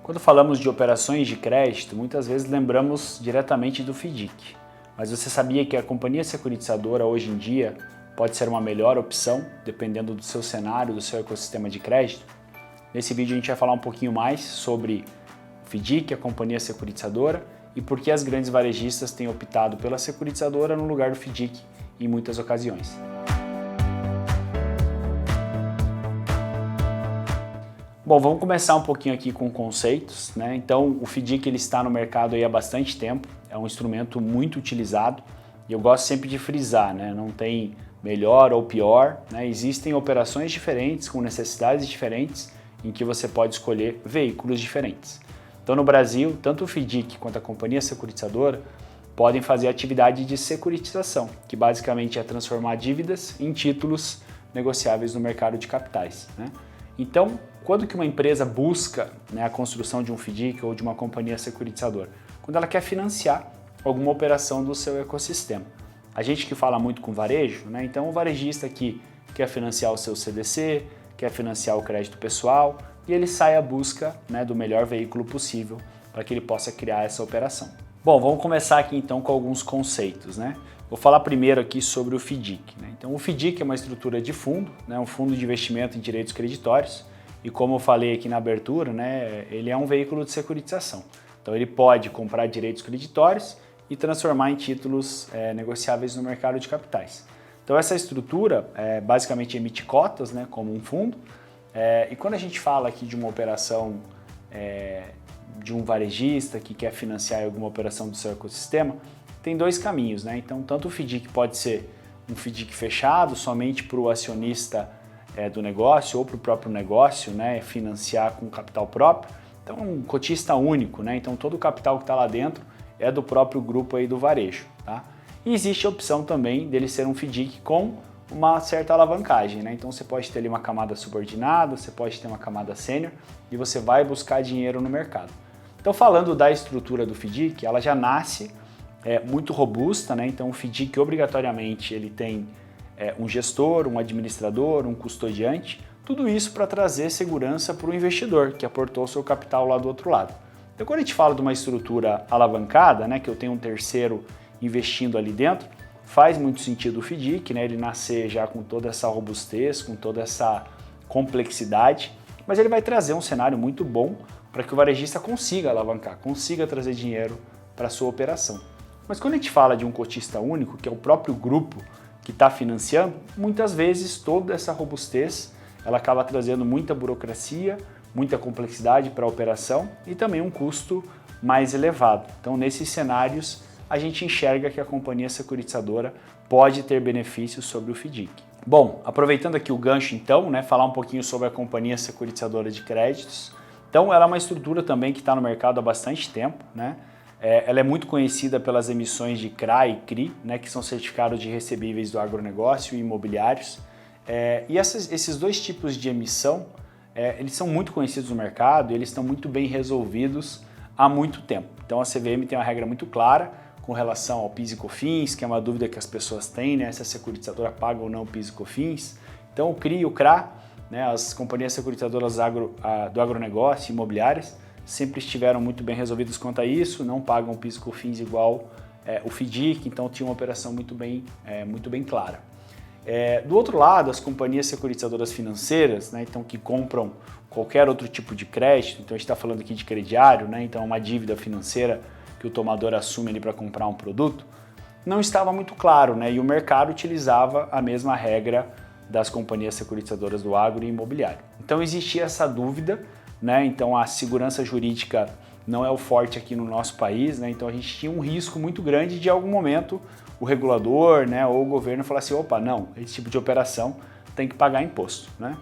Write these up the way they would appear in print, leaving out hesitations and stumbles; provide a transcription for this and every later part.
Quando falamos de operações de crédito, muitas vezes lembramos diretamente do FDIC. Mas você sabia que a companhia securitizadora hoje em dia pode ser uma melhor opção, dependendo do seu cenário, do seu ecossistema de crédito? Nesse vídeo a gente vai falar um pouquinho mais sobre o FDIC, a companhia securitizadora, e por que as grandes varejistas têm optado pela securitizadora no lugar do FDIC em muitas ocasiões. Bom, vamos começar um pouquinho aqui com conceitos, né? Então, o FDIC ele está no mercado aí há bastante tempo, é um instrumento muito utilizado e eu gosto sempre de frisar, né? Não tem melhor ou pior, né? Existem operações diferentes, com necessidades diferentes, em que você pode escolher veículos diferentes. Então, no Brasil, tanto o FDIC quanto a companhia securitizadora podem fazer atividade de securitização, que basicamente é transformar dívidas em títulos negociáveis no mercado de capitais, né? Então, quando que uma empresa busca, né, a construção de um FDIC ou de uma companhia securitizadora? Quando ela quer financiar alguma operação do seu ecossistema. A gente que fala muito com varejo, né, então o varejista aqui quer financiar o seu CDC, quer financiar o crédito pessoal e ele sai à busca, né, do melhor veículo possível para que ele possa criar essa operação. Bom, vamos começar aqui então com alguns conceitos, né? Vou falar primeiro aqui sobre o FDIC, né? Então o FDIC é uma estrutura de fundo, né, um fundo de investimento em direitos creditórios e como eu falei aqui na abertura, né, ele é um veículo de securitização. Então ele pode comprar direitos creditórios e transformar em títulos negociáveis no mercado de capitais. Então essa estrutura basicamente emite cotas, né, como um fundo, e quando a gente fala aqui de uma operação de um varejista que quer financiar alguma operação do seu ecossistema, tem dois caminhos, né? Então, tanto o FDIC pode ser um FDIC fechado, somente para o acionista do negócio ou para o próprio negócio, né? Financiar com capital próprio. Então, um cotista único, né? Então, todo o capital que está lá dentro é do próprio grupo aí do varejo, tá? E existe a opção também dele ser um FDIC com uma certa alavancagem, né? Então, você pode ter ali uma camada subordinada, você pode ter uma camada sênior e você vai buscar dinheiro no mercado. Então, falando da estrutura do FDIC, ela já nasce muito robusta, né? Então o FDIC obrigatoriamente ele tem um gestor, um administrador, um custodiante, tudo isso para trazer segurança para o investidor que aportou seu capital lá do outro lado. Então quando a gente fala de uma estrutura alavancada, né, que eu tenho um terceiro investindo ali dentro, faz muito sentido o FDIC, né, ele nascer já com toda essa robustez, com toda essa complexidade, mas ele vai trazer um cenário muito bom para que o varejista consiga alavancar, consiga trazer dinheiro para a sua operação. Mas quando a gente fala de um cotista único, que é o próprio grupo que está financiando, muitas vezes toda essa robustez ela acaba trazendo muita burocracia, muita complexidade para a operação e também um custo mais elevado. Então, nesses cenários, a gente enxerga que a companhia securitizadora pode ter benefícios sobre o FDIC. Bom, aproveitando aqui o gancho então, né, falar um pouquinho sobre a companhia securitizadora de créditos. Então, ela é uma estrutura também que está no mercado há bastante tempo, né? Ela é muito conhecida pelas emissões de CRA e CRI, né, que são certificados de recebíveis do agronegócio e imobiliários. E esses dois tipos de emissão, eles são muito conhecidos no mercado e eles estão muito bem resolvidos há muito tempo. Então a CVM tem uma regra muito clara com relação ao PIS e COFINS, que é uma dúvida que as pessoas têm, né, se a securitizadora paga ou não o PIS e COFINS. Então o CRI e o CRA, né, as companhias securitizadoras do agronegócio e imobiliárias, sempre estiveram muito bem resolvidos quanto a isso, não pagam PIS e COFINS igual o FDIC, então tinha uma operação muito bem clara. Do outro lado, as companhias securitizadoras financeiras, né, então, que compram qualquer outro tipo de crédito, então a gente está falando aqui de crediário, né, então uma dívida financeira que o tomador assume ali para comprar um produto, não estava muito claro, né, e o mercado utilizava a mesma regra das companhias securitizadoras do agro e imobiliário. Então existia essa dúvida, né? Então a segurança jurídica não é o forte aqui no nosso país, né? Então a gente tinha um risco muito grande de em algum momento o regulador, né, ou o governo falar assim, opa, não, esse tipo de operação tem que pagar imposto, né?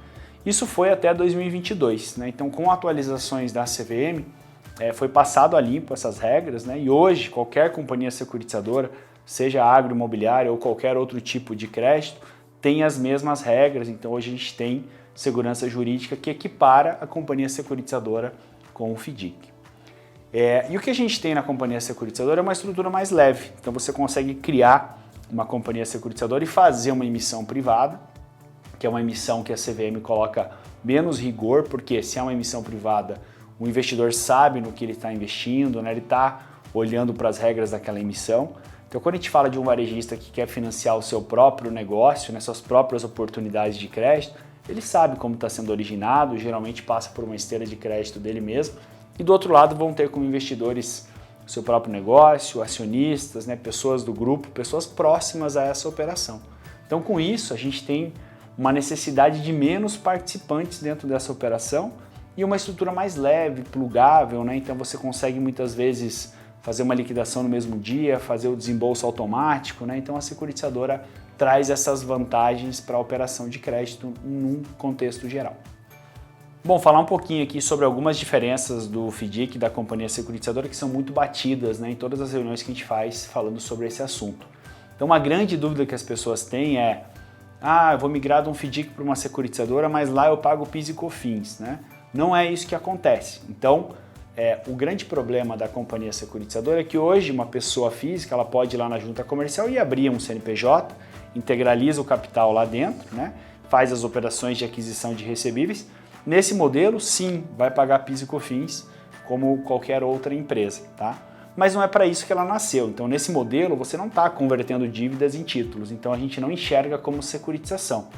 Isso foi até 2022, né? Então com atualizações da CVM foi passado a limpo essas regras, né? E hoje qualquer companhia securitizadora, seja agroimobiliária ou qualquer outro tipo de crédito, tem as mesmas regras. Então hoje a gente tem segurança jurídica que equipara a companhia securitizadora com o FDIC. E o que a gente tem na companhia securitizadora é uma estrutura mais leve. Então você consegue criar uma companhia securitizadora e fazer uma emissão privada, que é uma emissão que a CVM coloca menos rigor, porque se é uma emissão privada, o investidor sabe no que ele está investindo, né? Ele está olhando para as regras daquela emissão. Então, quando a gente fala de um varejista que quer financiar o seu próprio negócio, né, suas próprias oportunidades de crédito, ele sabe como está sendo originado, geralmente passa por uma esteira de crédito dele mesmo. E do outro lado vão ter como investidores o seu próprio negócio, acionistas, né, pessoas do grupo, pessoas próximas a essa operação. Então, com isso, a gente tem uma necessidade de menos participantes dentro dessa operação e uma estrutura mais leve, plugável, né? Então você consegue muitas vezes fazer uma liquidação no mesmo dia, fazer o desembolso automático, né? Então a securitizadora traz essas vantagens para a operação de crédito num contexto geral. Bom, falar um pouquinho aqui sobre algumas diferenças do FDIC da companhia securitizadora que são muito batidas, né, em todas as reuniões que a gente faz falando sobre esse assunto. Então uma grande dúvida que as pessoas têm é: eu vou migrar de um FDIC para uma securitizadora, mas lá eu pago PIS e COFINS, né? Não é isso que acontece. Então, o grande problema da companhia securitizadora é que hoje uma pessoa física ela pode ir lá na junta comercial e abrir um CNPJ, integraliza o capital lá dentro, né? Faz as operações de aquisição de recebíveis. Nesse modelo, sim, vai pagar PIS e COFINS como qualquer outra empresa, tá? Mas não é para isso que ela nasceu. Então, nesse modelo, você não está convertendo dívidas em títulos. Então, a gente não enxerga como securitização.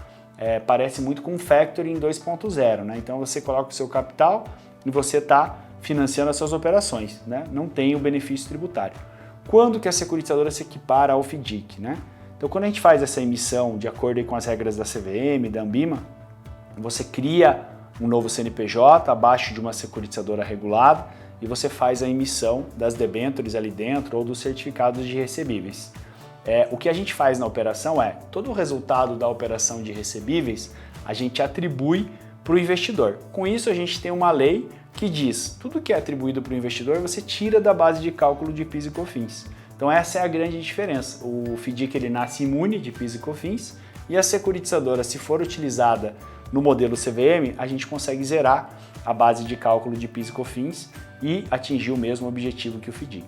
Parece muito com um factoring 2.0, né? Então, você coloca o seu capital e você está financiando as suas operações, né? Não tem o benefício tributário. Quando que a securitizadora se equipara ao FDIC, né? Então, quando a gente faz essa emissão de acordo com as regras da CVM, da Anbima, você cria um novo CNPJ abaixo de uma securitizadora regulada e você faz a emissão das debêntures ali dentro ou dos certificados de recebíveis. O que a gente faz na operação é, todo o resultado da operação de recebíveis, a gente atribui para o investidor. Com isso, a gente tem uma lei que diz, tudo que é atribuído para o investidor, você tira da base de cálculo de PIS e COFINS. Então essa é a grande diferença. O FDIC ele nasce imune de PIS e COFINS e a securitizadora, se for utilizada no modelo CVM, a gente consegue zerar a base de cálculo de PIS e COFINS e atingir o mesmo objetivo que o FDIC.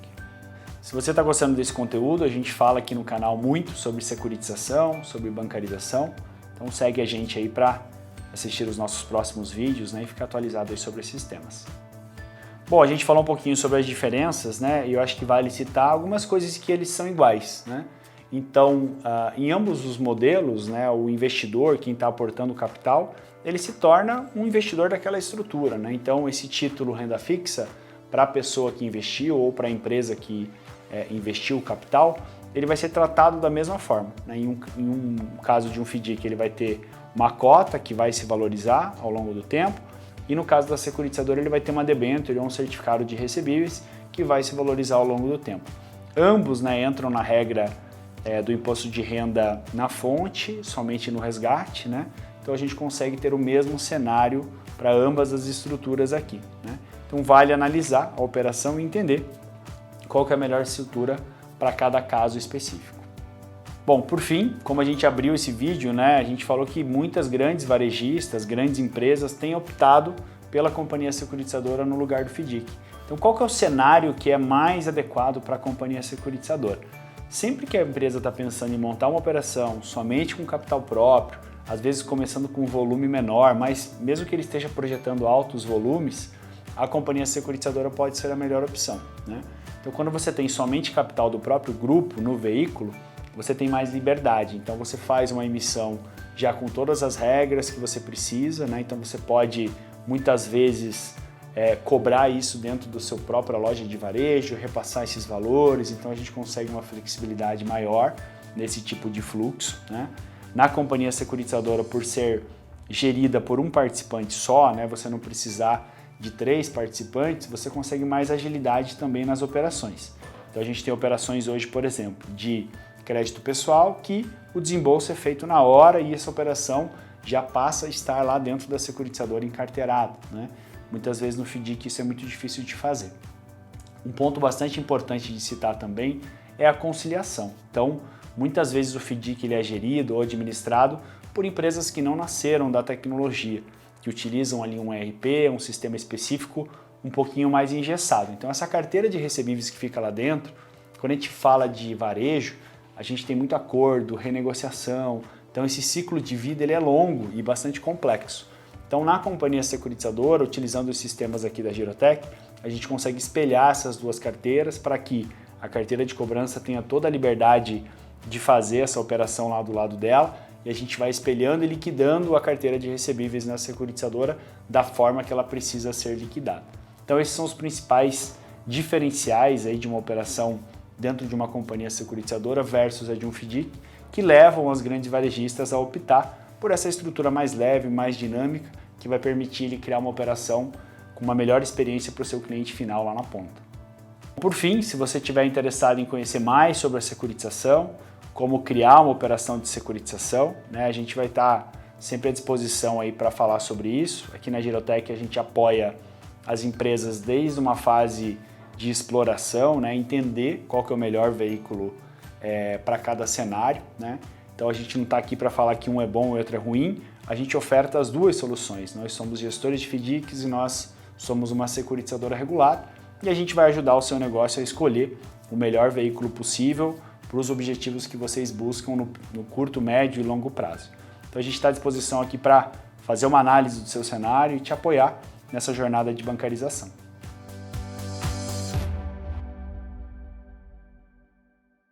Se você está gostando desse conteúdo, a gente fala aqui no canal muito sobre securitização, sobre bancarização, então segue a gente aí para assistir os nossos próximos vídeos, né, e ficar atualizado aí sobre esses temas. Bom, a gente falou um pouquinho sobre as diferenças, né, e eu acho que vale citar algumas coisas que eles são iguais, né. Então, em ambos os modelos, né, o investidor, quem está aportando capital, ele se torna um investidor daquela estrutura, né. Então, esse título renda fixa, para a pessoa que investiu ou para a empresa que investiu o capital, ele vai ser tratado da mesma forma, né? Em um caso de um FDIC, ele vai ter uma cota que vai se valorizar ao longo do tempo, e no caso da securitizadora ele vai ter uma debênture ou um certificado de recebíveis que vai se valorizar ao longo do tempo. Ambos, né, entram na regra do imposto de renda na fonte, somente no resgate, né? Então a gente consegue ter o mesmo cenário para ambas as estruturas aqui, né? Então vale analisar a operação e entender qual que é a melhor estrutura para cada caso específico. Bom, por fim, como a gente abriu esse vídeo, né, a gente falou que muitas grandes varejistas, grandes empresas têm optado pela companhia securitizadora no lugar do FDIC. Então qual que é o cenário que é mais adequado para a companhia securitizadora? Sempre que a empresa está pensando em montar uma operação somente com capital próprio, às vezes começando com um volume menor, mas mesmo que ele esteja projetando altos volumes, a companhia securitizadora pode ser a melhor opção, né? Então, quando você tem somente capital do próprio grupo no veículo, você tem mais liberdade. Então, você faz uma emissão já com todas as regras que você precisa, né? Então, você pode, muitas vezes, cobrar isso dentro da sua própria loja de varejo, repassar esses valores. Então, a gente consegue uma flexibilidade maior nesse tipo de fluxo, né? Na companhia securitizadora, por ser gerida por um participante só, né? Você não precisar de 3 participantes, você consegue mais agilidade também nas operações. Então a gente tem operações hoje, por exemplo, de crédito pessoal que o desembolso é feito na hora e essa operação já passa a estar lá dentro da securitizadora encarteirada, né? Muitas vezes no FDIC isso é muito difícil de fazer. Um ponto bastante importante de citar também é a conciliação. Então, muitas vezes o FDIC ele é gerido ou administrado por empresas que não nasceram da tecnologia, que utilizam ali um ERP, um sistema específico um pouquinho mais engessado. Então essa carteira de recebíveis que fica lá dentro, quando a gente fala de varejo, a gente tem muito acordo, renegociação, então esse ciclo de vida ele é longo e bastante complexo. Então, na companhia securitizadora, utilizando os sistemas aqui da Girotech, a gente consegue espelhar essas duas carteiras para que a carteira de cobrança tenha toda a liberdade de fazer essa operação lá do lado dela e a gente vai espelhando e liquidando a carteira de recebíveis na securitizadora da forma que ela precisa ser liquidada. Então, esses são os principais diferenciais aí de uma operação dentro de uma companhia securitizadora versus a de um FDIC, que levam os grandes varejistas a optar por essa estrutura mais leve, mais dinâmica, que vai permitir ele criar uma operação com uma melhor experiência para o seu cliente final lá na ponta. Por fim, se você estiver interessado em conhecer mais sobre a securitização, como criar uma operação de securitização, né, a gente vai estar sempre à disposição aí para falar sobre isso. Aqui na Girotech a gente apoia as empresas desde uma fase de exploração, né, entender qual que é o melhor veículo para cada cenário, né? Então a gente não está aqui para falar que um é bom e o outro é ruim, a gente oferta as duas soluções. Nós somos gestores de FDICs e nós somos uma securitizadora regulada e a gente vai ajudar o seu negócio a escolher o melhor veículo possível para os objetivos que vocês buscam no curto, médio e longo prazo. Então a gente está à disposição aqui para fazer uma análise do seu cenário e te apoiar nessa jornada de bancarização.